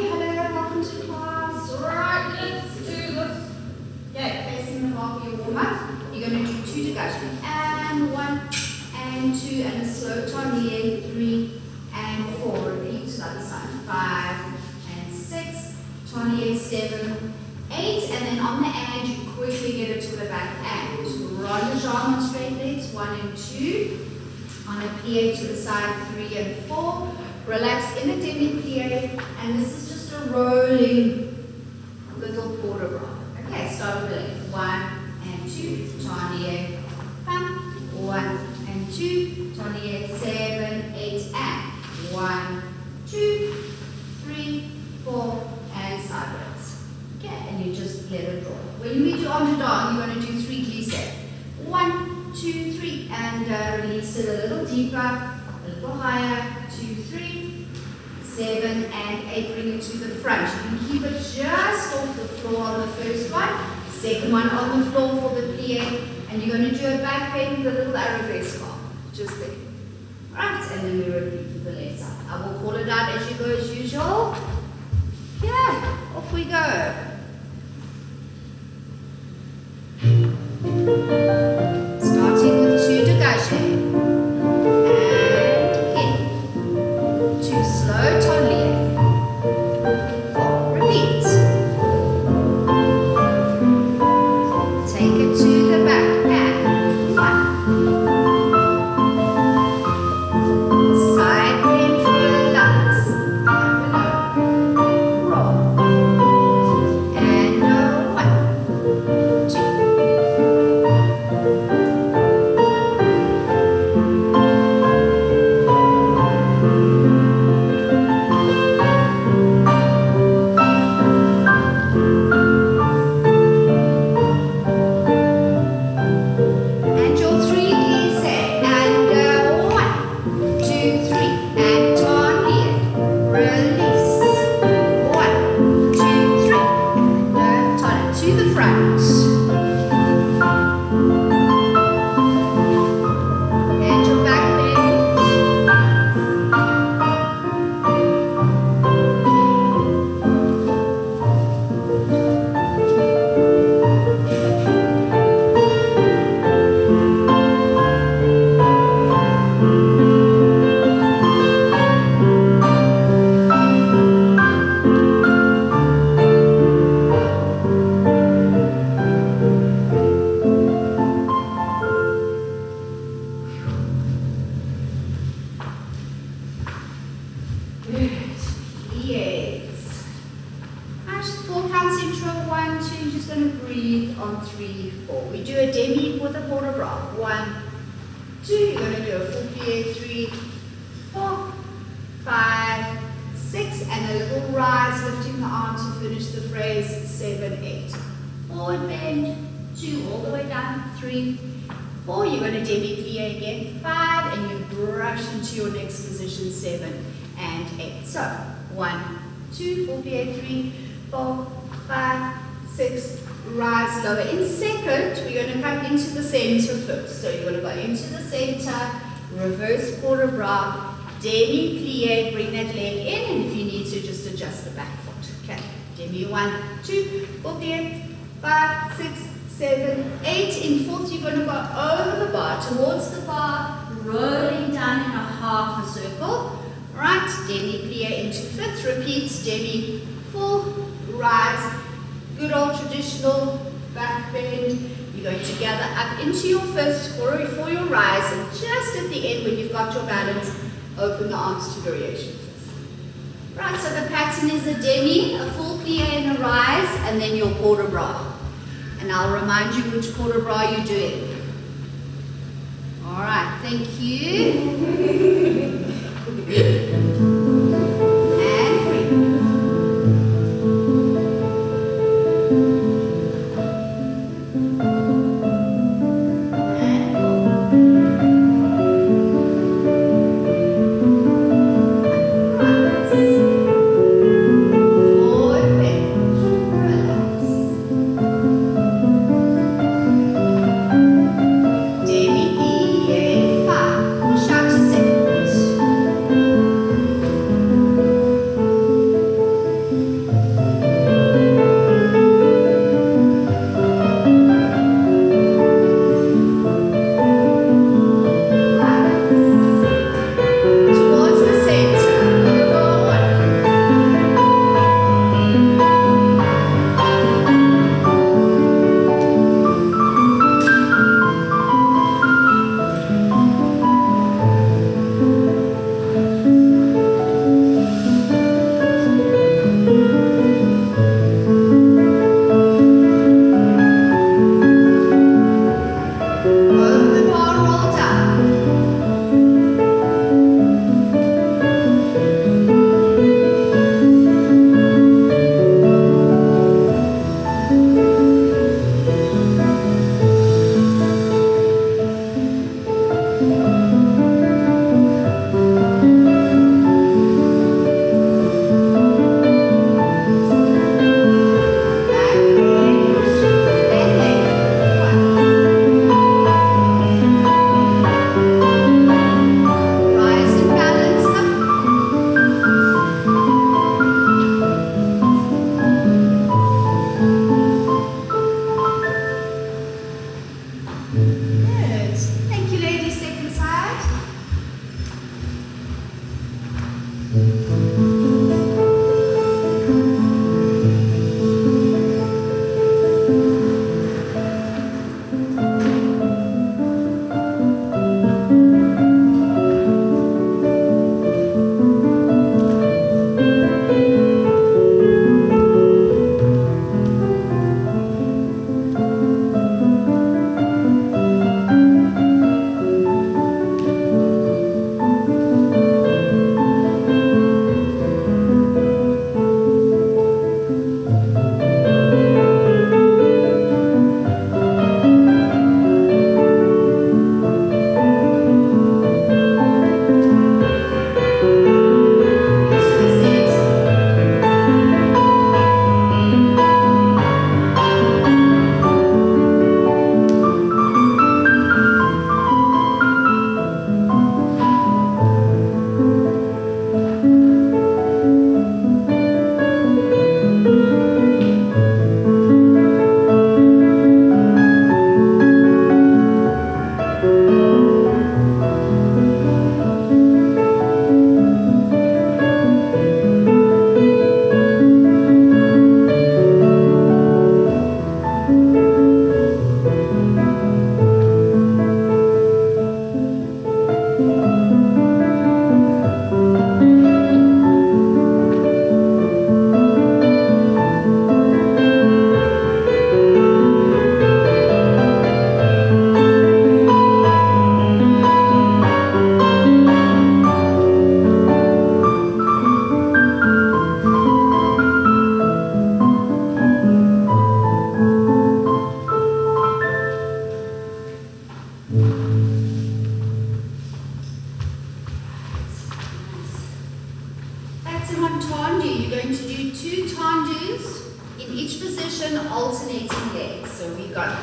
Hello, welcome to class. Alright, let's do this. Okay, facing the bar for your warm-up. You're going to do 2 dégagés. And 1, and 2, and a slow tournier, 3, and 4. Repeat to the other side. 5, and 6, tournier, 7, 8, and then on the edge, you quickly get it to the back and rond de jambe on straight legs, 1 and 2. On a plie to the side, 3 and 4. Relax in a demi-plie, and this is just a rolling little quarter bra. Okay, start with the leg. 1 and 2, tournier, pump. 1 and 2, tournier, 7, 8, and 1, 2, 3, 4, and sideways. Okay, and you just let it roll. When you meet your arm to down, you're going to do 3 glisses. 1, 2, 3, and release it a little deeper, a little higher. 2, 3, 7, and 8. Bring it to the front. You can keep it just off the floor on the first one. Second one on the floor for the plie, and you're going to do a back bend with a little arabesque bar. Just there. Right, and then we repeat with the left side. I will call it out as you go as usual. Yeah, off we go. Starting with 2 dégagés. And in. 2 slow tournier. 4, repeat. Take it to the back. And 1. Side bend, relax. Up and over. Roll. And 1, 2. Rise lower. In second, we're going to come into the center first. So you're going to go into the center, reverse quarter bra, demi-plie, bring that leg in, and if you need to, just adjust the back foot. Okay, demi 1, 2, 4, 5, 6, 7, 8. In fourth, you're going to go over the bar, towards the bar, rolling down in a half a circle. Right, demi-plie into fifth, repeat, demi, 4, rise. Good old traditional back bend. You're going to gather up into your fifth for your rise, and just at the end when you've got your balance, open the arms to variation fifth. Right, so the pattern is a demi, a full plie and a rise, and then your quarter bra. And I'll remind you which quarter bra you're doing. All right, thank you. Demi-plie, 5, push out to second. position, alternating legs. So we got,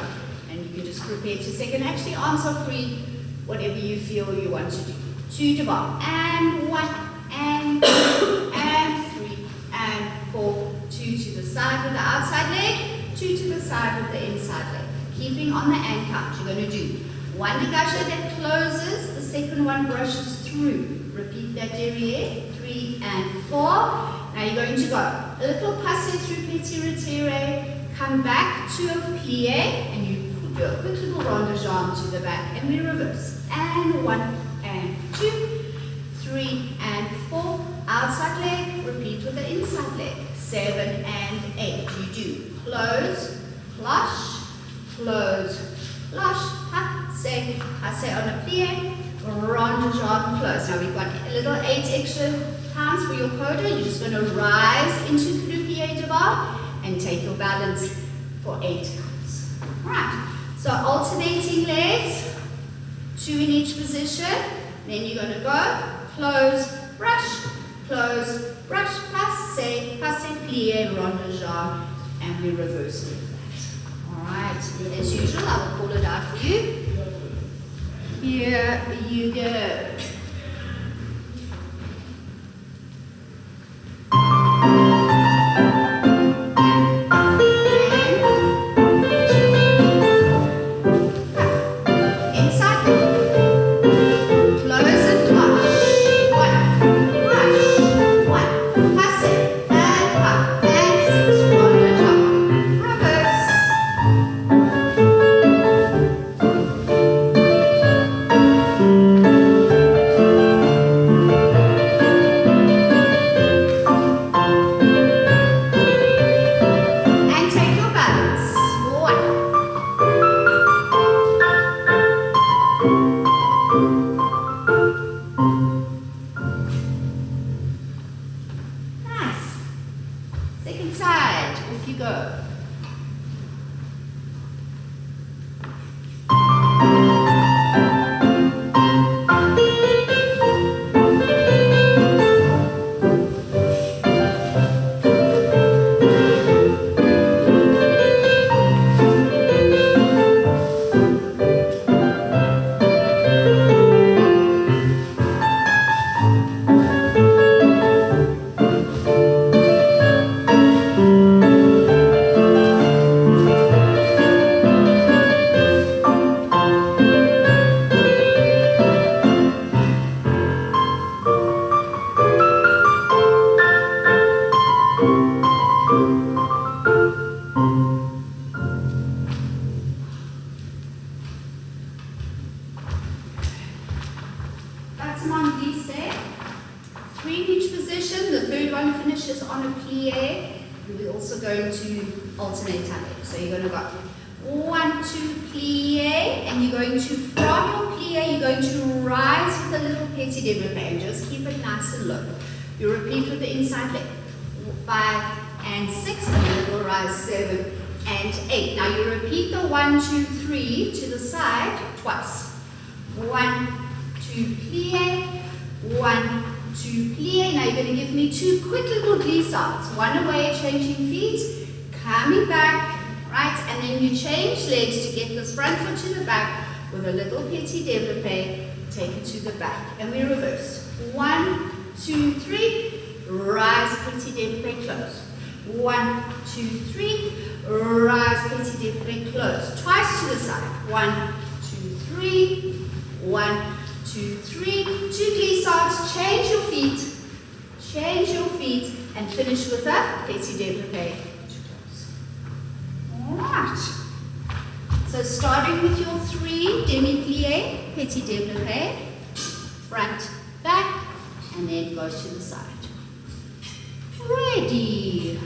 and you can just prepare 2 seconds. Actually, arms are free, whatever you feel you want to do. 2 to bar, and 1, and 2, and 3, and 4. 2 to the side with the outside leg, 2 to the side with the inside leg. Keeping on the and count, you're going to do 1 dégagé that closes, the second one brushes through. Repeat that derrière, 3 and 4. Now you're going to go a little passé through petit retiré, come back to a plie, and you do a quick little rond de jambe to the back, and we reverse. And 1 and 2, 3 and 4, outside leg, repeat with the inside leg. 7 and 8, you do close, flush, close, flush, passé, passé on a plie, rond de jambe, close. Now we've got a little 8 extra counts for your coda. You're just going to rise into croupier de bar and take your balance for 8 counts. Right, so alternating legs, 2 in each position. Then you're going to go close, brush, passé, passé, plie, rond de jambe, and we reverse with that. Alright, as usual, I will call it out for you. Here you go. One away, changing feet, coming back, right, and then you change legs to get this front foot to the back with a little petit développé, take it to the back, and we reverse. 1, 2, 3, rise, petit développé, close. 1, 2, 3, rise, petit développé, close. Twice to the side. 1, 2, 3, 1, 2, 3, 2 glissades, change your feet, and finish with a petit développé to close. Alright. So starting with your 3 demi-plie, petit développé, front, back, and then go to the side. Ready.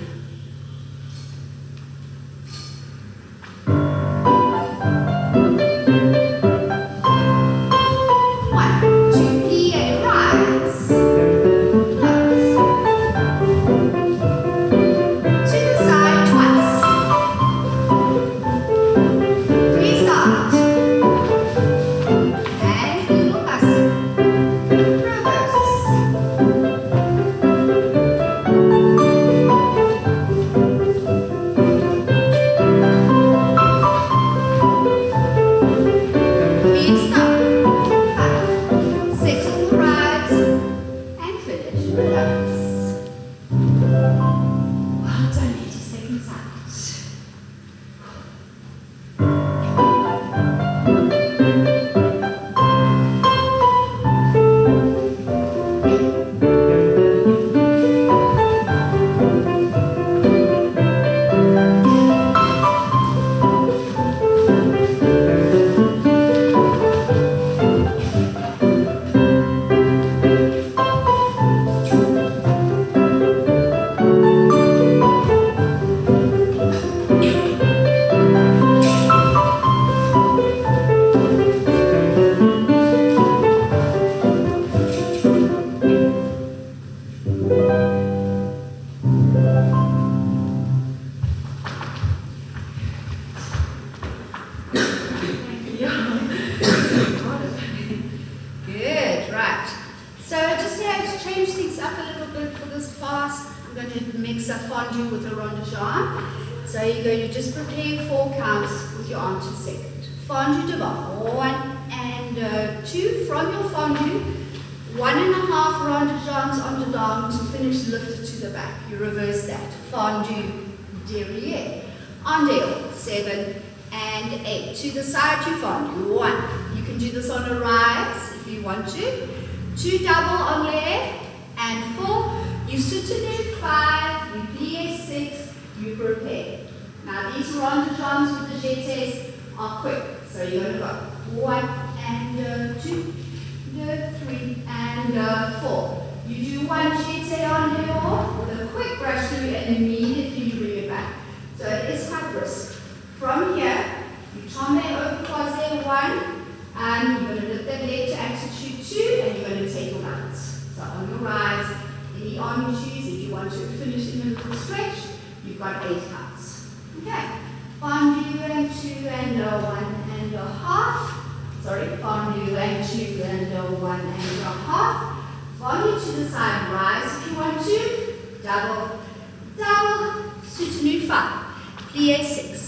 with a rond de jambe. So you're going to just prepare 4 counts with your arm to second. Fondu devant, 1 and 2. From your fondu, 1.5 rond de jambes on the down to finish lifted to the back. You reverse that. Fondu derrière. En dehors, 7 and 8. To the side, you fondu. 1. You can do this on a rise if you want to. 2 double en l'air. And 4. You soutenu. 5. You plie. 6. You prepare. Now these rond de jambes with the jetés are quick. So you're going to go 1 and 2. 3 and 4. You do 1 jeté en dehors with a quick brush through and immediately you bring it back. So it is quite brisk. From here, you tombe over croisé 1, and you're going to lift that leg to attitude 2, and you're going to take your rounds. So on your rise, any arm you choose, if you want to finish in a little stretch, you've got 8 counts. Okay. Fondu and 2 and 1.5. Sorry, fondu and 2 and 1.5. Fondu to the side, rise if you want to. Double, double, soutenu 5. Plie 6.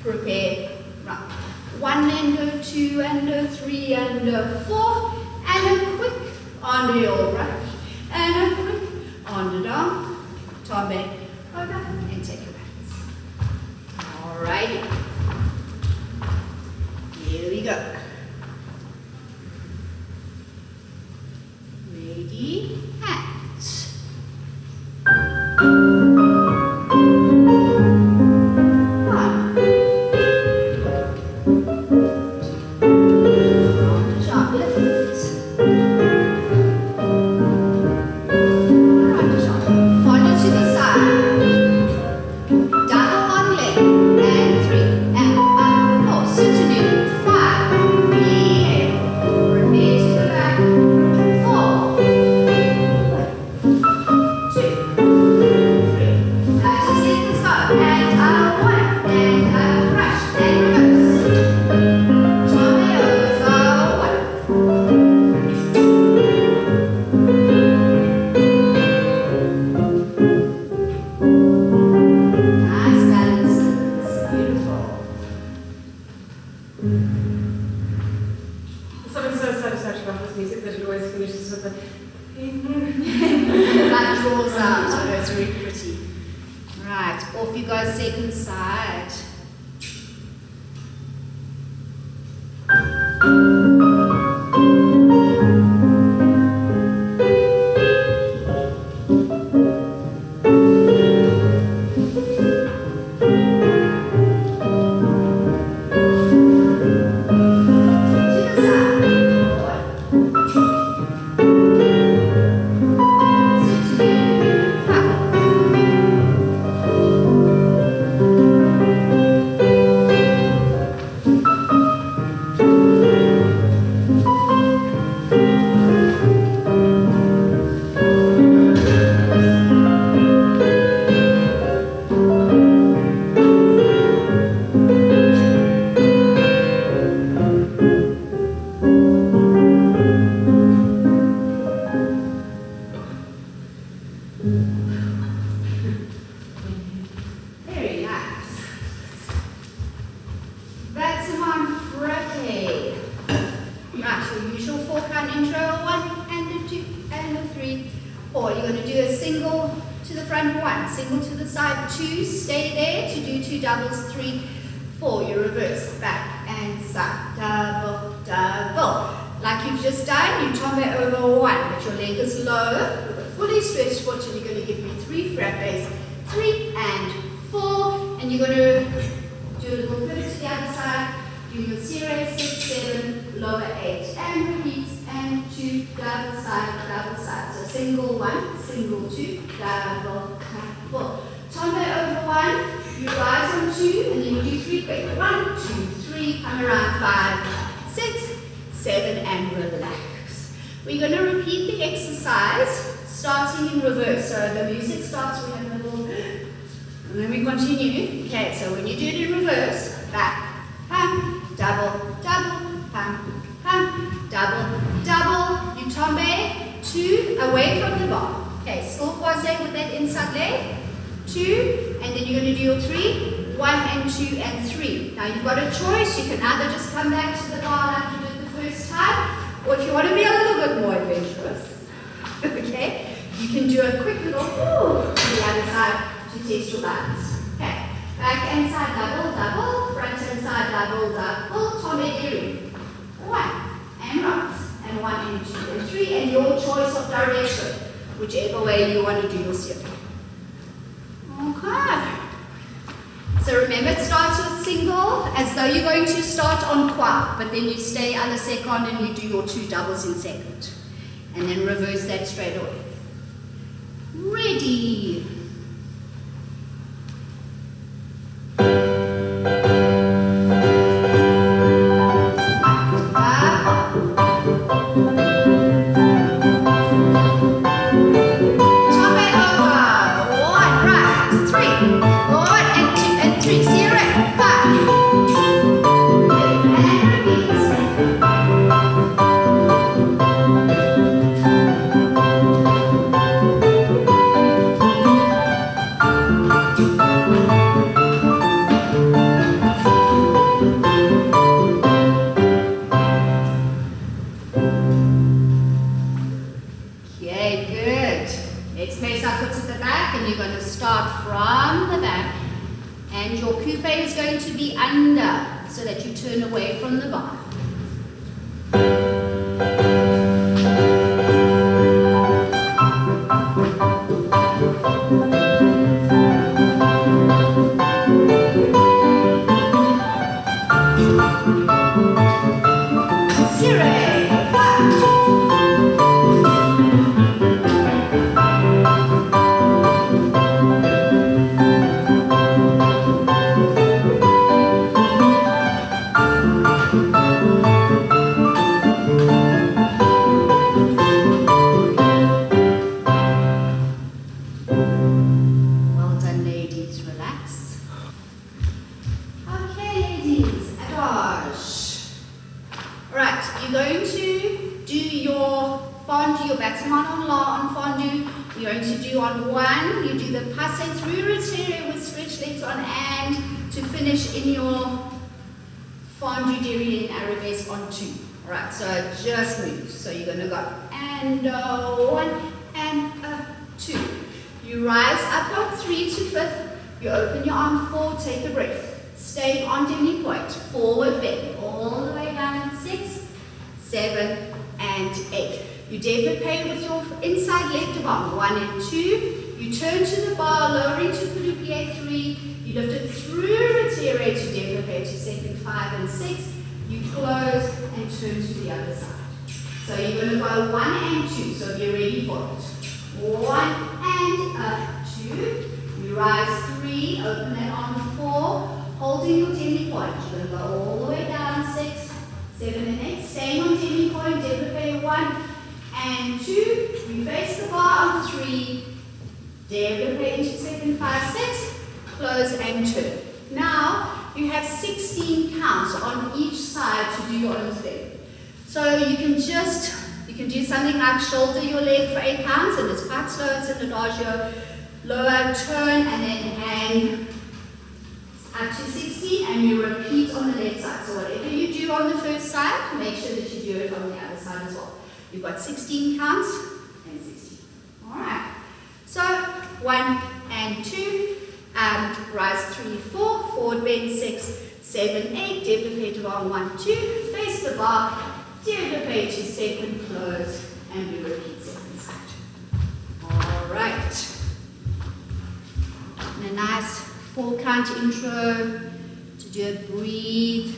Prepare, round. 1 and 2 and 3 and 4. And a quick en dehors brush. And a quick en dedans. Tombe over and take your hands. Alrighty. Here we go. Ready, hands. then you're going to do your 3, 1 and 2 and 3. Now you've got a choice. You can either just come back to the bar like you did the first time, or if you want to be a little bit more adventurous, okay, you can do a quick little to the other side to test your balance. Okay, back and side double, double, front and side double, double, tommy 1 and right, and 1 and 2 and 3, and your choice of direction, whichever way you want to do your circle. Okay. So remember, it starts with single, as though you're going to start on quad, but then you stay on the second and you do your 2 doubles in second. And then reverse that straight away. Ready. Shoulder your leg for 8 counts, and it's quite slow. It's an adagio, lower, turn, and then hang up to 16, and you repeat on the left side. So whatever you do on the first side, make sure that you do it on the other side as well. You've got 16 counts and 16. All right. So 1 and 2, rise 3, 4, forward bend 6, 7, 8, developate on 1, 2, face the bar, developate to second, close. And we repeat second side. All right. And a nice 4 count intro to do a breathe.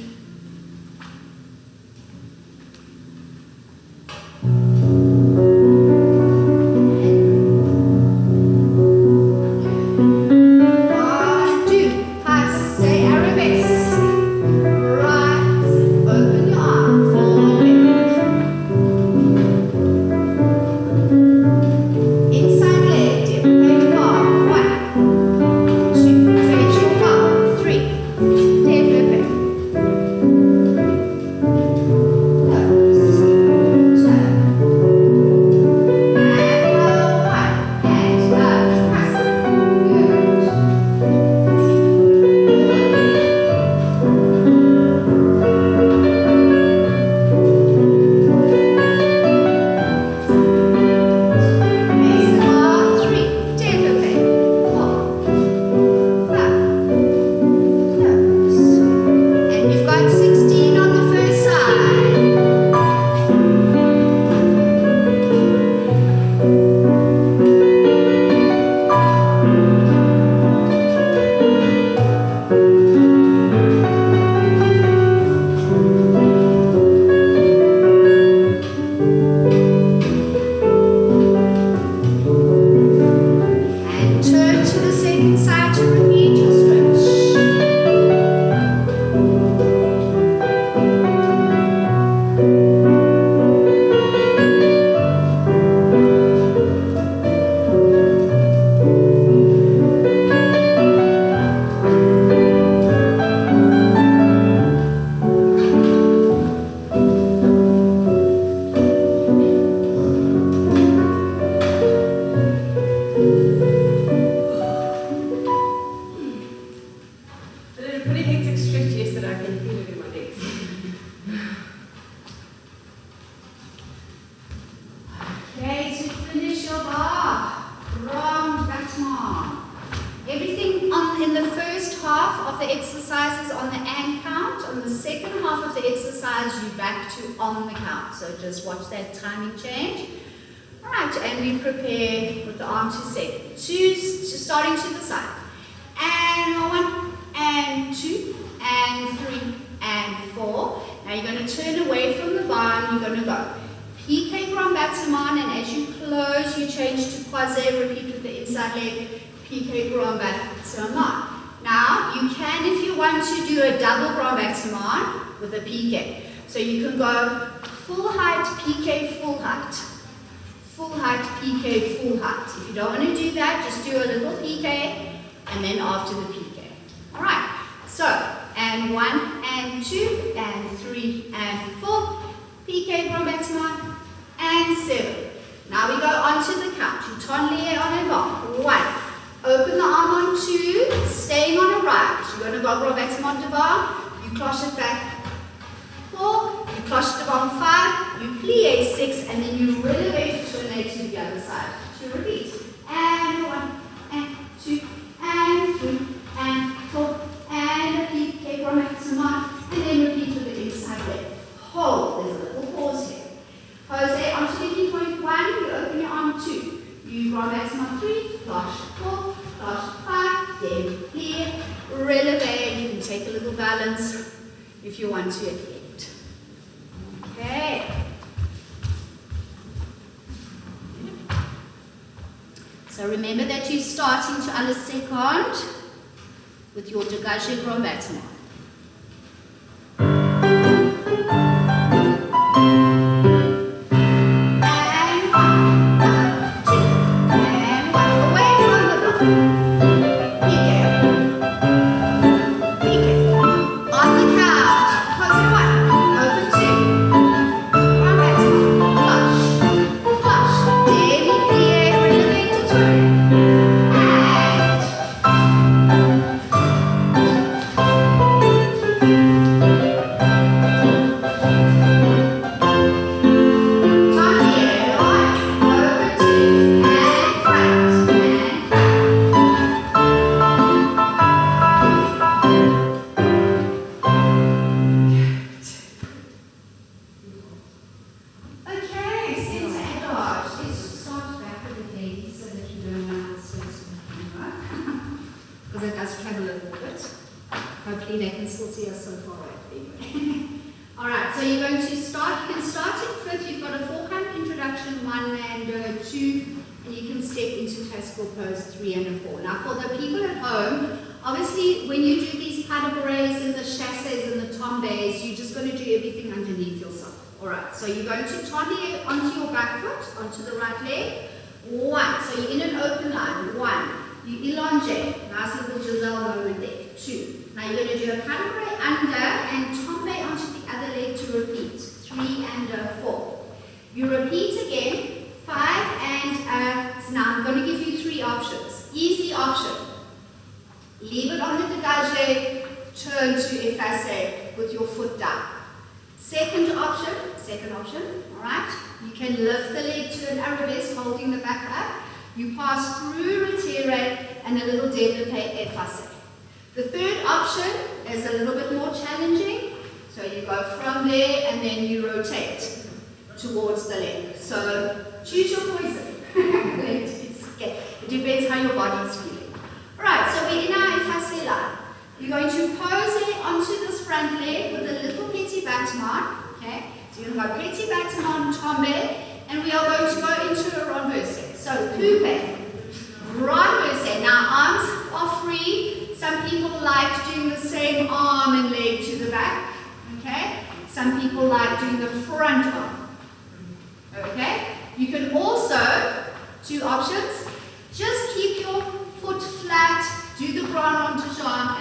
in the first half of the exercises on the and count. On the second half of the exercise, you're back to on the count. So just watch that timing change. All right, and we prepare with the arm to second. Two, starting to the side. And 1, and 2, and 3, and 4. Now you're going to turn away from the bar and you're going to go piqué grand battement, and as you close, you change to croisé, repeat with the inside leg, piqué grand battement. Now, you can, if you want to, do a double grand battement with a piqué. So you can go full height, piqué, full height. Full height, piqué, full height. If you don't want to do that, just do a little piqué, and then after the piqué. All right, so, and 1, and 2, and 3, and 4, piqué, grand battement, and 7. Now we go on to the count. You turn lié en avant. 1. Open the arm on 2, staying on a right. You're going to go grand battement devant. You cloche it back. 4. You cloche it devant 5. You plie 6, and then you relevate it to an 8 to the other side. To repeat. And 1, and 2, and 3, and 4, and a piqué grand battement, and then repeat with the inside leg. Hold. There's a little pause here. Jose, on to point 1, you open your arm 2. You grand battement 3, cloche 4, cloche 5, then plie, releve. You can take a little balance if you want to at the end. Okay. So remember that you're starting to under second with your dégagé grand battement. The third option is a little bit more challenging. So you go from there and then you rotate towards the leg. So choose your poison. Okay. It depends how your body is feeling. Alright, so we're in our effacé line. You're going to pose it onto this front leg with a little petit battement. Okay? So you're going to go petit battement, tombe, and we are going to go into a renversé. So coupe, renversé. Now arms are free. Some people like doing the same arm and leg to the back. Okay? Some people like doing the front arm. Okay? You can also, two options, just keep your foot flat, do the grand rond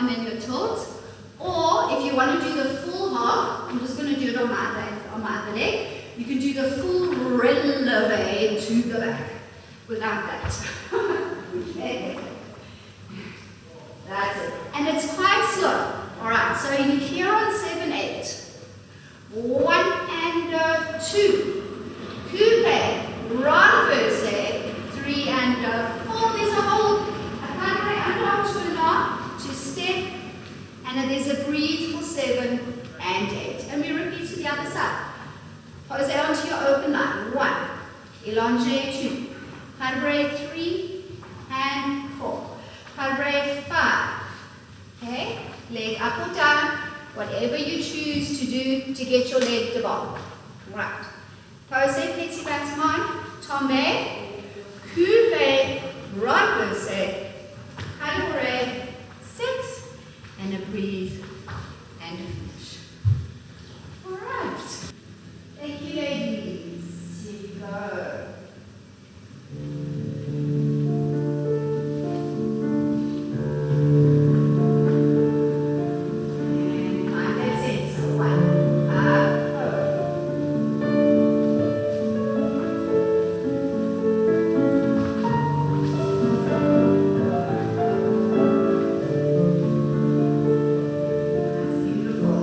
and then the tilt. Or if you want to do the full hop, I'm just going to do it on my other leg, you can do the full releve to the back without that. Okay? That's it. And it's quite slow. Alright, so in here on 7, 8. 1 and 2. Coupe, renversé, 3 and 4. There's a whole, I can't underarm to an arm. step, and then there's a breathe for 7 and 8. And we repeat to the other side. Pose onto your open line. 1, elonge 2, carbre 3 and 4, carbre 5. Okay, leg up or down, whatever you choose to do to get your leg developed. Right. Pose petit battement, tombe, coupe, renverse, carbre, 6, and a breathe and a finish. Alright. Thank you, ladies. Here you go. And find that sense. So 1, up, That's beautiful.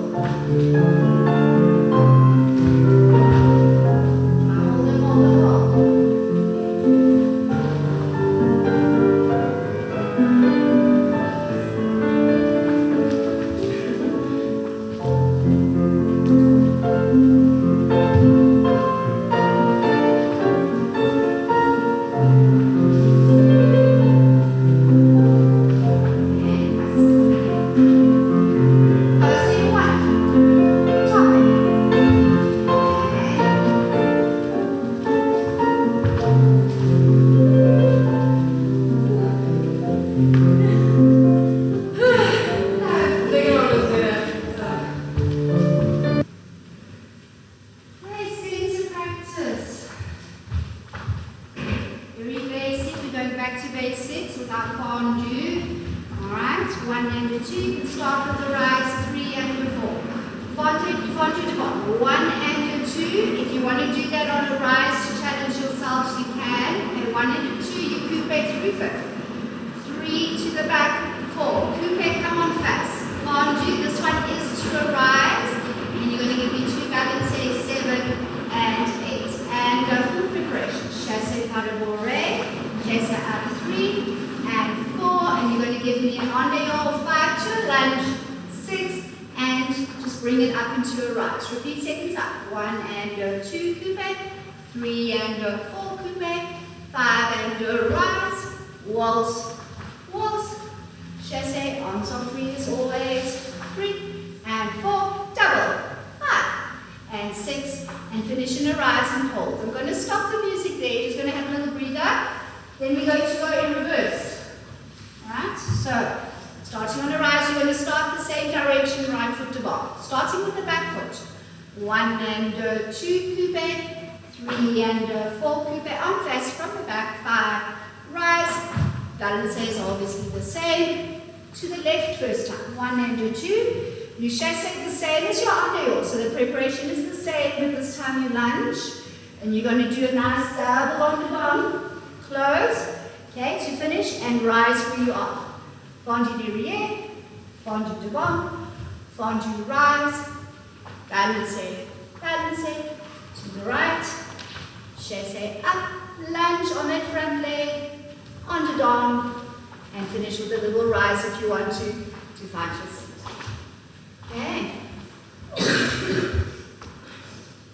Repeat second time. 1 and 2 coupe, 3 and 4 coupe, 5 and rise, waltz, waltz, chasse, arms are free as always, 3 and 4, double, 5 and 6, and finish in a rise and hold. I'm going to stop the music there, you're just going to have a little breather, then we're going to go in reverse. Alright, so starting on a rise, you're going to start the same direction, right foot to bar, starting with the back foot. 1 and 2 coupe, 3 and 4 coupe, arm fast from the back, 5, rise, balance is obviously the same, to the left first time, 1 and 2, you chasse the same as your arm, so the preparation is the same, but this time you lunge, and you're going to do a nice double on the bum, close, okay, to finish, and rise where you are. Fondu derrière, fondu devant, fondu rise, balance, to the right, chasse up, lunge on that front leg, on the down, and finish with a little rise if you want to find your seat. Okay.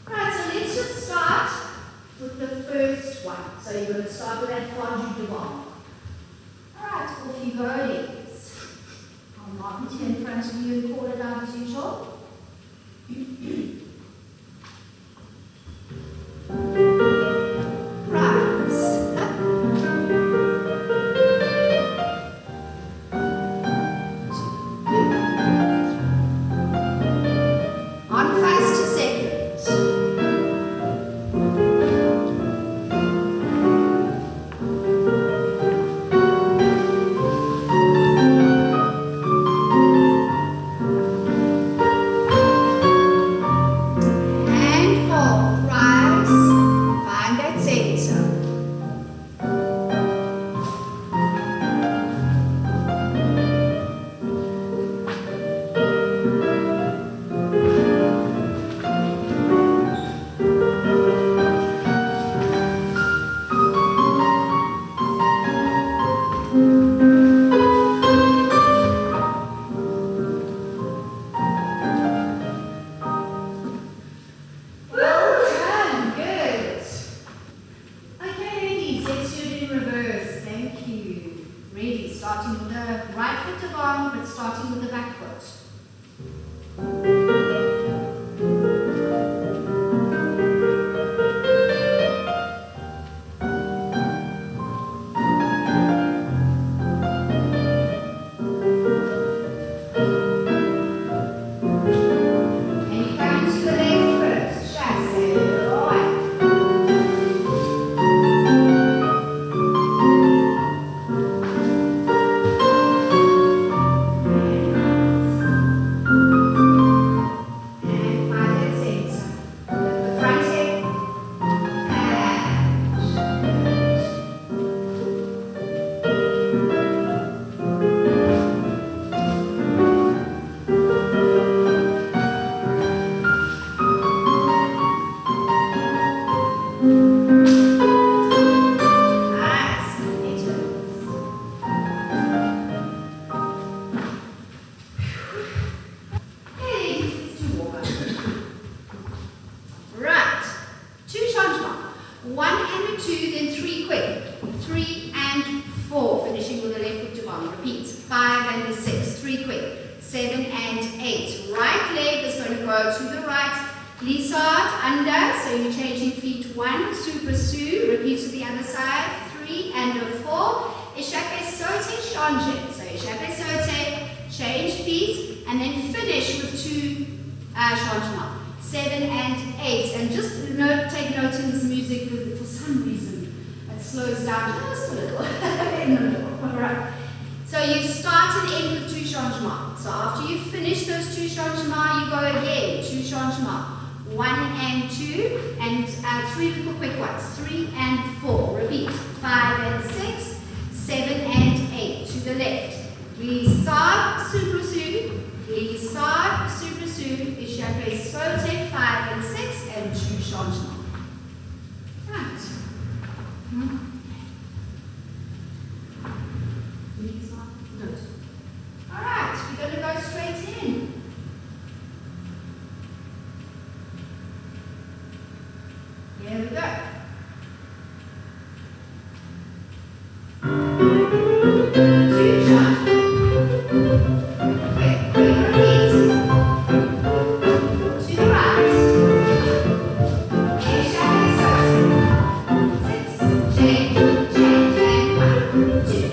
Right, so let's just start with the first one. So you're going to start with that fondu devant. Alright, off you go, ladies. I'll mark it here in front of you and call it out as usual. Rise, up. 2, 3. On fast to second. changements, but starting with the back foot. To the right, glissade under, so you're changing feet 1, super sous, repeat to the other side, 3 and a 4, échappé sauté, changer, so échappé sauté, change feet, and then finish with 2 changements, 7 and 8, and just take note in this music, for some reason it slows down just a little, in the middle, alright. So you start and end with 2 changements. So after you finish those 2 changements, you go again, 2 changements. 1 and 2, and 3 little quick ones. 3 and 4. Repeat. 5 and 6, 7 and 8. To the left. Glissade, super sous. Glissade, super sous. Échappé sauté. 5 and 6, and 2 changements. Right. Alright, we're going to go straight in. Here we go. Two shots. Quick repeat. To the right. Échappé sauté. 6, change, and 1, 2.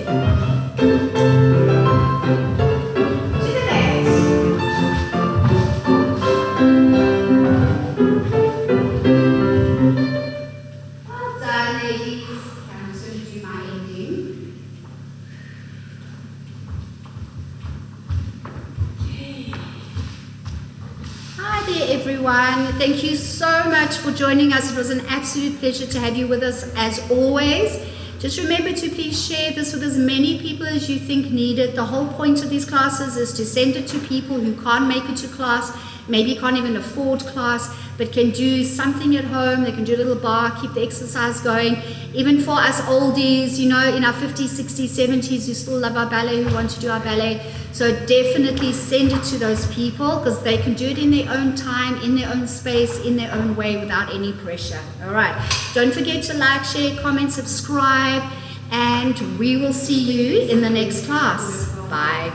Everyone, thank you so much for joining us. It was an absolute pleasure to have you with us as always. Just remember to please share this with as many people as you think need it. The whole point of these classes is to send it to people who can't make it to class, maybe can't even afford class, but can do something at home. They can do a little bar, keep the exercise going. Even for us oldies, you know, in our 50s, 60s, 70s, who still love our ballet, who want to do our ballet. So definitely send it to those people because they can do it in their own time, in their own space, in their own way without any pressure. All right. Don't forget to like, share, comment, subscribe, and we will see you in the next class. Bye.